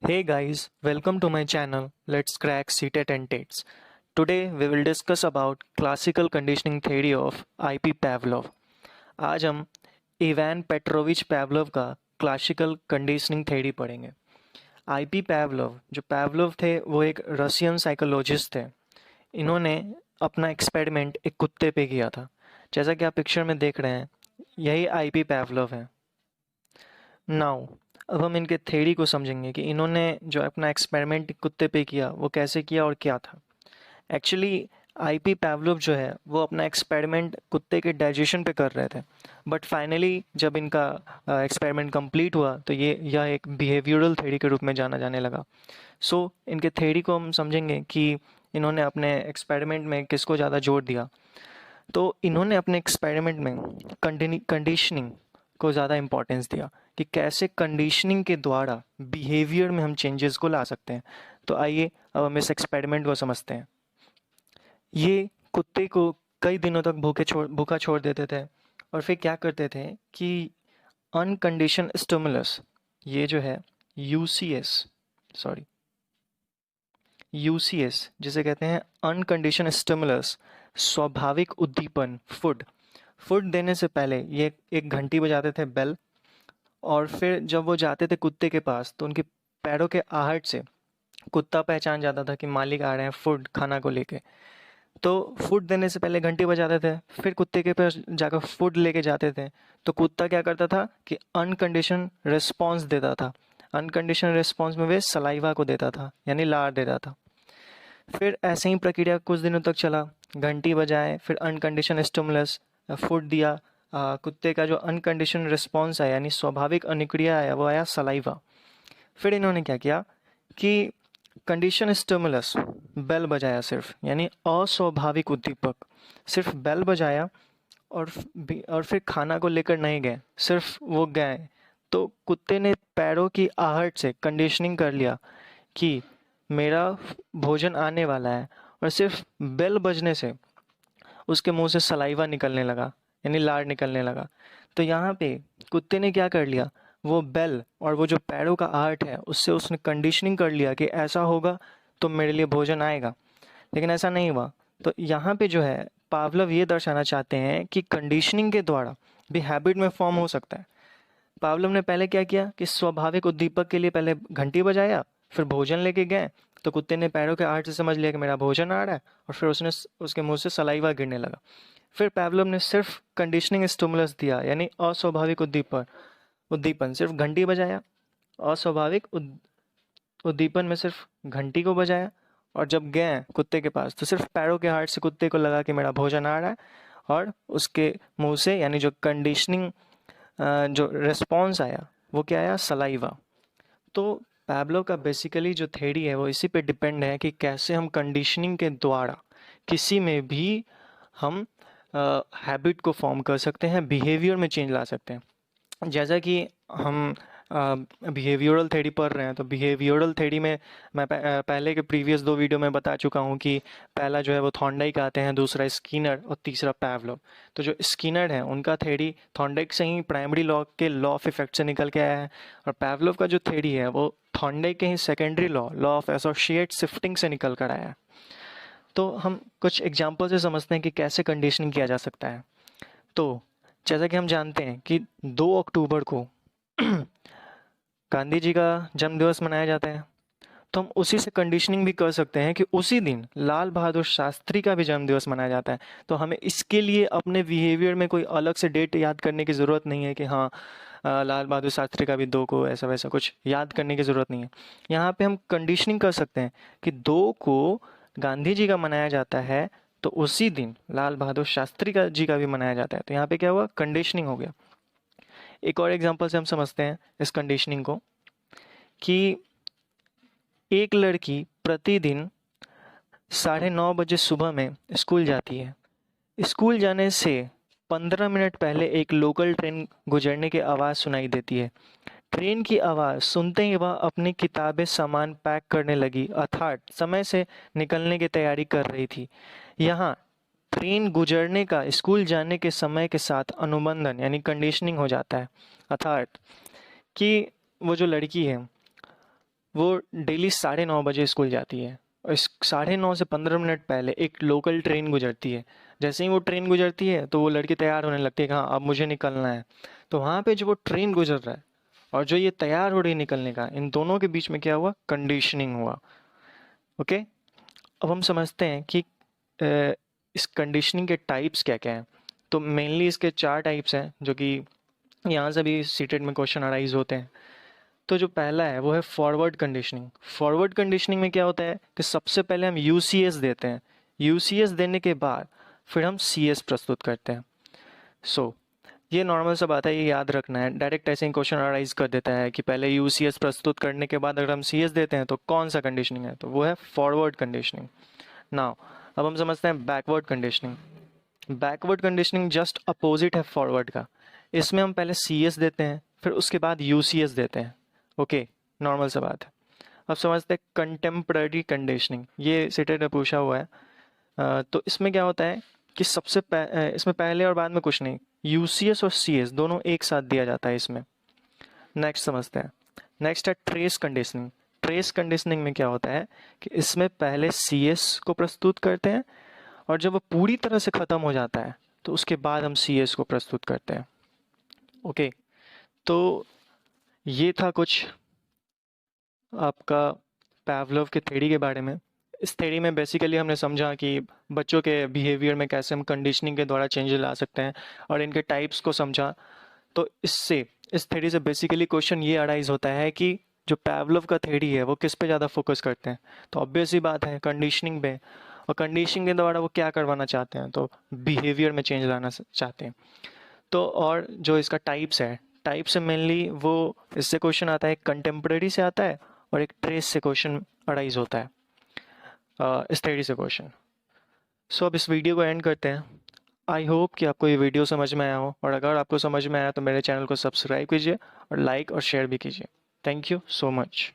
Hey guys, welcome to my channel. Let's crack CTET and TETs. Today we will discuss about classical conditioning theory of IP Pavlov. आज हम Ivan Petrovich पैवलोव का classical conditioning theory पढ़ेंगे। IP पैवलोव जो पैवलोव थे वो एक Russian psychologist थे। इन्होंने अपना एक्सपेरिमेंट एक कुत्ते पे किया था। जैसा कि आप पिक्चर में देख रहे हैं, यही आईपी पैवलोव है। नाउ अब हम इनके थ्योरी को समझेंगे कि इन्होंने जो अपना एक्सपेरिमेंट कुत्ते पे किया वो कैसे किया और क्या था। एक्चुअली आईपी पैवलोव जो है वो अपना एक्सपेरिमेंट कुत्ते के डाइजेशन पे कर रहे थे, बट फाइनली जब इनका एक्सपेरिमेंट कंप्लीट हुआ तो यह एक बिहेवियरल थ्योरी के रूप में जाना जाने लगा। सो इनके थ्योरी को हम समझेंगे कि इन्होंने अपने एक्सपेरिमेंट में किसको ज़्यादा जोर दिया। तो इन्होंने अपने एक्सपेरिमेंट में कंडीशनिंग को ज़्यादा इम्पोर्टेंस दिया कि कैसे कंडीशनिंग के द्वारा बिहेवियर में हम चेंजेस को ला सकते हैं। तो आइए अब हम इस एक्सपेरिमेंट को समझते हैं। ये कुत्ते को कई दिनों तक भूखा छोड़ देते थे और फिर क्या करते थे कि अनकंडीशन स्टिमुलस, ये जो है यूसीएस सॉरी यूसीएस जिसे कहते हैं अनकंडीशन स्टिमुलस, स्वाभाविक उद्दीपन, फूड देने से पहले ये एक घंटी बजाते थे, बेल। और फिर जब वो जाते थे कुत्ते के पास तो उनके पैरों के आहट से कुत्ता पहचान जाता था कि मालिक आ रहे हैं फूड खाना को लेके। तो फूड देने से पहले घंटी बजाते थे, फिर कुत्ते के पास जाकर फूड लेके जाते थे। तो कुत्ता क्या करता था कि अनकंडीशन रिस्पॉन्स देता था। अनकंडीशन रिस्पॉन्स में वे सलाइवा को देता था, यानी लार देता था। फिर ऐसे ही प्रक्रिया कुछ दिनों तक चला। घंटी बजाए, फिर अनकंडीशन स्टिमुलस, फूड दिया। कुत्ते का जो अनकंडीशन रिस्पॉन्स आया यानी स्वाभाविक अनुक्रिया आया वो आया सलाइवा। फिर इन्होंने क्या किया कि कंडीशन स्टिमुलस, बेल बजाया सिर्फ, यानी अस्वाभाविक उद्दीपक, सिर्फ बेल बजाया। और फिर खाना को लेकर नहीं गए, सिर्फ वो गए। तो कुत्ते ने पैरों की आहट से कंडीशनिंग कर लिया कि मेरा भोजन आने वाला है, और सिर्फ बेल बजने से उसके मुंह से सलाइवा निकलने लगा, यानी लार निकलने लगा। तो यहाँ पे कुत्ते ने क्या कर लिया, वो बेल और वो जो पैरों का आर्ट है उससे उसने कंडीशनिंग कर लिया कि ऐसा होगा तो मेरे लिए भोजन आएगा। लेकिन ऐसा नहीं हुआ। तो यहाँ पे जो है पावलोव ये दर्शाना चाहते हैं कि कंडीशनिंग के द्वारा भी हैबिट में फॉर्म हो सकता है। पावलोव ने पहले क्या किया कि स्वाभाविक उद्दीपक के लिए पहले घंटी बजाया, फिर भोजन लेके गए। तो कुत्ते ने पैरों के आर्ट से समझ लिया कि मेरा भोजन आ रहा है, और फिर उसने उसके मुंह से सलाइवा गिरने लगा। फिर पावलोव ने सिर्फ कंडीशनिंग स्टिमुलस दिया, यानी अस्वाभाविक उद्दीपन सिर्फ घंटी बजाया। अस्वाभाविक उद्दीपन में सिर्फ घंटी को बजाया, और जब गए कुत्ते के पास तो सिर्फ पैरों के हाथ से कुत्ते को लगा कि मेरा भोजन आ रहा है, और उसके मुंह से यानी जो कंडीशनिंग जो रिस्पॉन्स आया वो क्या आया, सलाइवा। तो पैवलोव का बेसिकली जो थ्योरी है वो इसी पे डिपेंड है कि कैसे हम कंडीशनिंग के द्वारा किसी में भी हम हैबिट को फॉर्म कर सकते हैं, बिहेवियर में चेंज ला सकते हैं। जैसा कि हम बिहेवियरल थ्योरी पढ़ रहे हैं, तो बिहेवियरल थ्योरी में मैं पहले के प्रीवियस 2 वीडियो में बता चुका हूँ कि पहला जो है वो थॉर्नडाइक आते हैं, दूसरा स्किनर और तीसरा पैवलोव। तो जो स्किनर है उनका थ्योरी थॉर्नडाइक से ही प्राइमरी लॉ के लॉ ऑफ इफेक्ट से निकल के आया है, और पैवलोव का जो थ्योरी है वो थॉर्नडाइक के ही secondary law of associate shifting से निकल कर आया है। तो हम कुछ एग्जाम्पल से समझते हैं कि कैसे कंडीशनिंग किया जा सकता है। तो जैसा कि हम जानते हैं कि 2 अक्टूबर को गांधी जी का जन्म दिवस मनाया जाता है, तो हम उसी से कंडीशनिंग भी कर सकते हैं कि उसी दिन लाल बहादुर शास्त्री का भी जन्म दिवस मनाया जाता है। तो हमें इसके लिए अपने बिहेवियर में कोई अलग से डेट याद करने की ज़रूरत नहीं है कि हाँ लाल बहादुर शास्त्री का भी 2 को ऐसा वैसा कुछ याद करने की ज़रूरत नहीं है। यहाँ पे हम कंडीशनिंग कर सकते हैं कि 2 को गांधी जी का मनाया जाता है, तो उसी दिन लाल बहादुर शास्त्री का जी का भी मनाया जाता है। तो यहाँ पे क्या हुआ, कंडीशनिंग हो गया। एक और एग्जांपल से हम समझते हैं इस कंडीशनिंग को कि एक लड़की प्रतिदिन 9:30 बजे सुबह में स्कूल जाती है। स्कूल जाने से 15 मिनट पहले एक लोकल ट्रेन गुजरने की आवाज़ सुनाई देती है। ट्रेन की आवाज़ सुनते ही वह अपनी किताबें सामान पैक करने लगी, अर्थात समय से निकलने की तैयारी कर रही थी। यहाँ ट्रेन गुजरने का स्कूल जाने के समय के साथ अनुबंधन यानी कंडीशनिंग हो जाता है, अर्थात कि वो जो लड़की है वो डेली 9:30 बजे स्कूल जाती है और इस 9:30 से 15 मिनट पहले एक लोकल ट्रेन गुजरती है। जैसे ही वो ट्रेन गुजरती है तो वो लड़की तैयार होने लगती है कि हाँ अब मुझे निकलना है। तो वहाँ पे जो वो ट्रेन गुजर रहा है और जो ये तैयार हो रही है निकलने का, इन दोनों के बीच में क्या हुआ, कंडीशनिंग हुआ। ओके, अब हम समझते हैं कि इस कंडीशनिंग के टाइप्स क्या क्या हैं। तो मेनली इसके 4 टाइप्स हैं जो कि यहाँ से भी सीटेट में क्वेश्चन अराइज होते हैं। तो जो पहला है वो है फॉरवर्ड कंडीशनिंग। फॉरवर्ड कंडीशनिंग में क्या होता है कि सबसे पहले हम यूसीएस देते हैं, यूसीएस देने के बाद फिर हम सीएस प्रस्तुत करते हैं। सो ये नॉर्मल सा बात है, ये याद रखना है। डायरेक्ट ऐसे ही क्वेश्चन अराइज कर देता है कि पहले यूसीएस प्रस्तुत करने के बाद अगर हम सीएस देते हैं तो कौन सा कंडीशनिंग है, तो वो है फॉरवर्ड कंडीशनिंग। नाउ अब हम समझते हैं backward conditioning. Backward conditioning just opposite है फॉरवर्ड का। इसमें हम पहले सीएस देते हैं फिर उसके बाद यूसीएस देते हैं। ओके, नॉर्मल सा बात है। अब समझते हैं कंटेम्पररी कंडीशनिंग, ये सीटेट ने पूछा हुआ है। तो इसमें क्या होता है कि इसमें पहले और बाद में कुछ नहीं, यूसीएस और सीएस दोनों एक साथ दिया जाता है इसमें। नेक्स्ट समझते हैं। नेक्स्ट है ट्रेस कंडीशनिंग। ट्रेस कंडीशनिंग में क्या होता है कि इसमें पहले सीएस को प्रस्तुत करते हैं और जब वो पूरी तरह से ख़त्म हो जाता है तो उसके बाद हम सीएस को प्रस्तुत करते हैं। ओके, तो ये था कुछ आपका पावलोव के थ्योरी के बारे में। इस थ्योरी में बेसिकली हमने समझा कि बच्चों के बिहेवियर में कैसे हम कंडीशनिंग के द्वारा चेंज ला सकते हैं और इनके टाइप्स को समझा। तो इस थ्योरी से बेसिकली क्वेश्चन ये अराइज होता है कि जो पावलोव का थ्योरी है वो किस पे ज़्यादा फोकस करते हैं, तो ऑब्वियस ही बात है कंडीशनिंग पे। और कंडीशनिंग के द्वारा वो क्या करवाना चाहते हैं, तो बिहेवियर में चेंज लाना चाहते हैं। तो और जो इसका टाइप्स है, टाइप से मेनली वो इससे क्वेश्चन आता है, कंटेम्प्रेरी से आता है और एक ट्रेस से क्वेश्चन अराइज होता है, इस थ्योरी से क्वेश्चन। सो अब इस वीडियो को एंड करते हैं। आई होप कि आपको ये वीडियो समझ में आया हो, और अगर आपको समझ में आया तो मेरे चैनल को सब्सक्राइब कीजिए और लाइक और शेयर भी कीजिए। Thank you so much.